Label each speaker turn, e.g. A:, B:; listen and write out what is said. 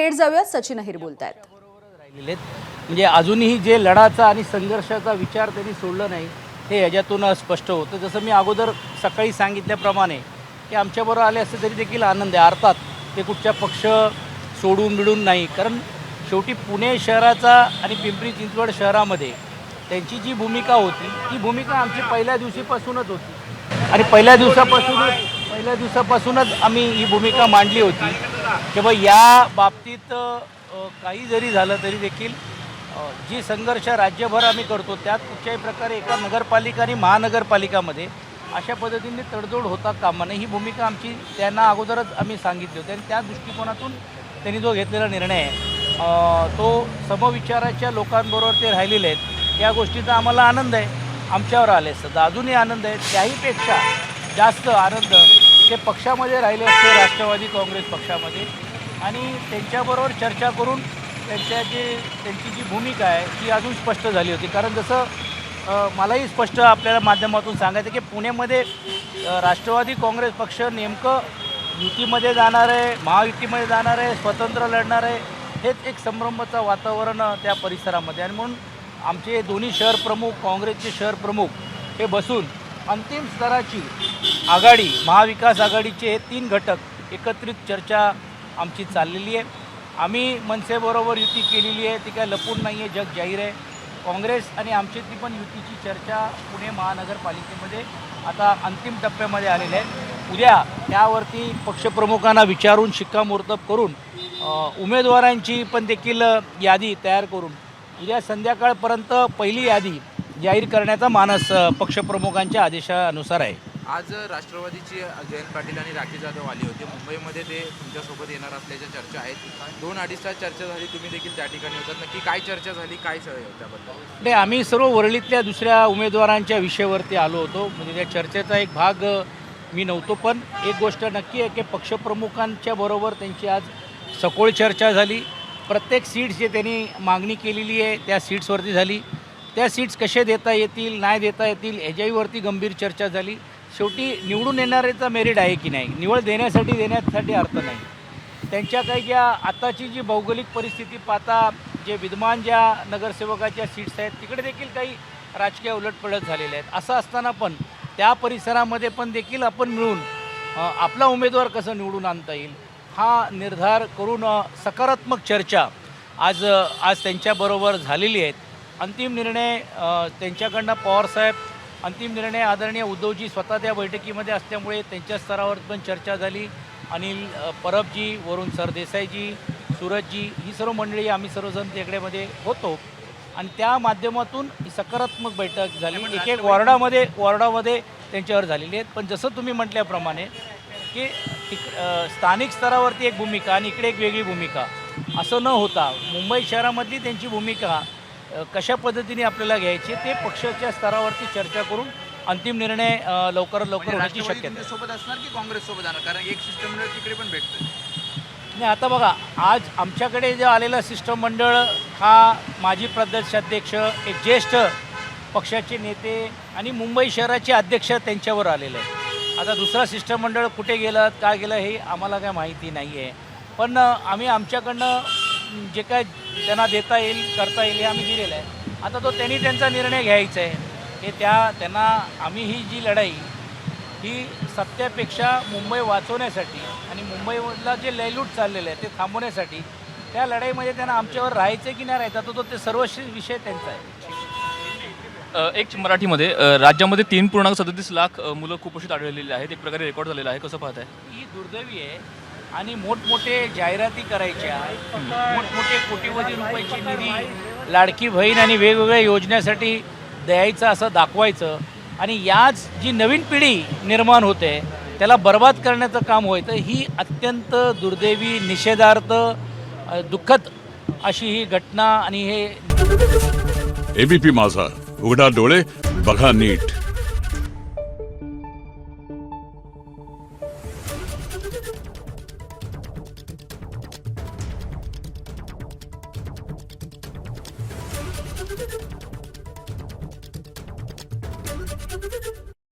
A: थेट जाऊया, सचिन अहिर बोलतायत.
B: राहिलेले म्हणजे अजूनही जे लढाचा आणि संघर्षाचा विचार त्यांनी सोडलं नाही हे याच्यातून स्पष्ट होतं. जसं मी अगोदर सकाळी सांगितल्याप्रमाणे की आमच्याबरोबर आले असते तरी देखील आनंद आहे. अर्थात ते कुठच्या पक्ष सोडून बिडून नाही, कारण शेवटी पुणे शहराचा आणि पिंपरी चिंचवड शहरामध्ये त्यांची जी भूमिका होती ती भूमिका आमची पहिल्या दिवशीपासूनच होती आणि पहिल्या दिवसापासूनच आम्ही ही भूमिका मांडली होती की बा या बाबतीत काही जरी झालं तरी देखील जी संघर्ष राज्यभर आम्ही करतो त्यात कुठच्याही प्रकारे एका नगरपालिका आणि महानगरपालिकामध्ये अशा पद्धतीने तडजोड होता कामा नये ही भूमिका आमची त्यांना अगोदरच आम्ही सांगितली होती आणि त्या दृष्टिकोनातून त्यांनी जो घेतलेला निर्णय आहे तो समविचाराच्या लोकांबरोबर ते राहिलेले आहेत. या गोष्टीचा आम्हाला आनंद आहे. आमच्यावर आले असतं तर अजूनही आनंद आहे. त्याहीपेक्षा जास्त आनंद ते पक्षामध्ये राहिले असते, राष्ट्रवादी काँग्रेस पक्षामध्ये, आणि त्यांच्याबरोबर चर्चा करून त्यांची जी भूमिका आहे ती अजून स्पष्ट झाली होती. कारण जसं मलाही स्पष्ट आपल्याला माध्यमातून सांगायचं की पुण्यामध्ये राष्ट्रवादी काँग्रेस पक्ष नेमकं युतीमध्ये जाणार आहे, महायुतीमध्ये जाणार आहे, स्वतंत्र लढणार आहे, हेच एक संभ्रमाचं वातावरण त्या परिसरामध्ये. आणि म्हणून आमचे दोन्ही शहर प्रमुख, काँग्रेसचे शहर प्रमुख हे बसून अंतिम स्तराची आघाडी, महाविकास आघाडीचे हे 3 घटक एकत्रित चर्चा आमची चाललेली आहे. आम्ही मनसेबरोबर युती केलेली आहे, ती काय लपून नाही आहे, जग जाहीर आहे. काँग्रेस आणि आमची ती पण युतीची चर्चा पुणे महानगरपालिकेमध्ये आता अंतिम टप्प्यामध्ये आलेली आहे. उद्या त्यावरती पक्षप्रमुखांना विचारून शिक्कामोर्तब करून उमेदवारांची पण देखील यादी तयार करून उद्या संध्याकाळपर्यंत पहिली यादी जाहीर करण्याचा मानस पक्षप्रमुखांच्या आदेशानुसार आहे.
C: आज राष्ट्रवादीची जयंत पाटील आणि राखी जाधव आली होती मुंबईमध्ये, ते तुमच्यासोबत येणार असल्याच्या चर्चा आहेत. 2-2.5 तास चर्चा झाली, तुम्ही देखील त्या ठिकाणी होतात. नक्की काय चर्चा झाली, काय त्याबद्दल?
B: नाही, आम्ही सर्व वरळीतल्या दुसऱ्या उमेदवारांच्या विषयावरती आलो होतो. म्हणजे त्या चर्चेचा एक भाग मी नव्हतो. पण एक गोष्ट नक्की आहे की पक्षप्रमुखांच्या बरोबर त्यांची आज सखोल चर्चा झाली. प्रत्येक सीट्स जे त्यांनी मागणी केलेली आहे त्या सीट्सवरती झाली. त्या सीट्स कसे देता येतील, नाही देता येतील ह्याच्यावरती गंभीर चर्चा झाली. शेवटी निवडून येणाऱ्याचा मेरिट आहे की नाही, निवड देण्यासाठी अर्थ नाही. त्यांच्या काही ज्या आताची जी भौगोलिक परिस्थिती पाहता जे विद्यमान ज्या नगरसेवकाच्या सीट्स आहेत तिकडे देखील काही राजकीय उलटपलट झालेले आहेत. असं असताना पण त्या परिसरामध्ये पण देखील आपण मिळून आपला उमेदवार कसं निवडून आणता येईल हा निर्धार करून सकारात्मक चर्चा आज त्यांच्याबरोबर झालेली आहेत. अंतिम निर्णय त्यांच्याकडनं पवारसाहेब, अंतिम निर्णय आदरणीय उद्धवजी स्वतः त्या बैठकीमध्ये असल्यामुळे त्यांच्या स्तरावर पण चर्चा झाली. अनिल परबजी, वरुण सरदेसाईजी, सूरजजी, ही सर्व मंडळी आम्ही सर्वजण तिकडेमध्ये होतो आणि त्या माध्यमातून ही सकारात्मक बैठक झाली. एक वॉर्डामध्ये त्यांच्यावर झालेली आहेत. पण जसं तुम्ही म्हटल्याप्रमाणे की स्थानिक स्तरावरती एक भूमिका आणि इकडे एक वेगळी भूमिका असं न होता मुंबई शहरामधली त्यांची भूमिका कशा पद्धतीने आपल्याला घ्यायची ते पक्षाच्या स्तरावरती चर्चा करून अंतिम निर्णय लवकरात लवकर होण्याची शक्यता
C: सोबत असणार की काँग्रेस सोबत जाणार? कारण एक शिष्टमंडळ तिकडे पण भेटतं.
B: नाही, आता बघा, आज आमच्याकडे जे आलेलं शिष्टमंडळ हा माजी प्रदेशाध्यक्ष, एक ज्येष्ठ पक्षाचे नेते आणि मुंबई शहराचे अध्यक्ष त्यांच्यावर आलेलं आहे. आता दुसरा शिष्टमंडळ कुठे गेलं, काय गेलं हे आम्हाला काय माहिती नाही आहे. पण आम्ही आमच्याकडनं जे काय त्यांना देता येईल, करता येईल हे आम्ही दिलेलं आहे. आता तो त्यांनी त्यांचा निर्णय घ्यायचा आहे की त्यांना आम्ही ही जी लढाई ही सत्यापेक्षा मुंबई वाचवण्यासाठी आणि मुंबईमधला जे लयलूट चाललेलं आहे ते थांबवण्यासाठी त्या लढाईमध्ये त्यांना आमच्यावर राहायचं की नाही राहायचं तो ते सर्व विषय त्यांचा आहे.
D: एक मराठीमध्ये राज्यामध्ये 3.37 लाख मुलं कुपोषित आढळलेली आहेत, एक प्रकारे रेकॉर्ड झालेला आहे. कसं पाहताय?
B: ही दुर्दैवी आहे आणि मोठमोठे जाहिराती करायच्या, मोठमोठे कोटीवधी रुपयाची निधी लाडकी बहीण आणि वेगवेगळ्या योजनेसाठी द्यायचं असं दाखवायचं आणि याच जी नवीन पिढी निर्माण होते त्याला बर्बाद करण्याचं काम होतं. ही अत्यंत दुर्दैवी, निषेधार्थ, दुःखद अशी ही घटना आणि हे
E: एबीपी माझा, उघडा डोळे बघा नीट.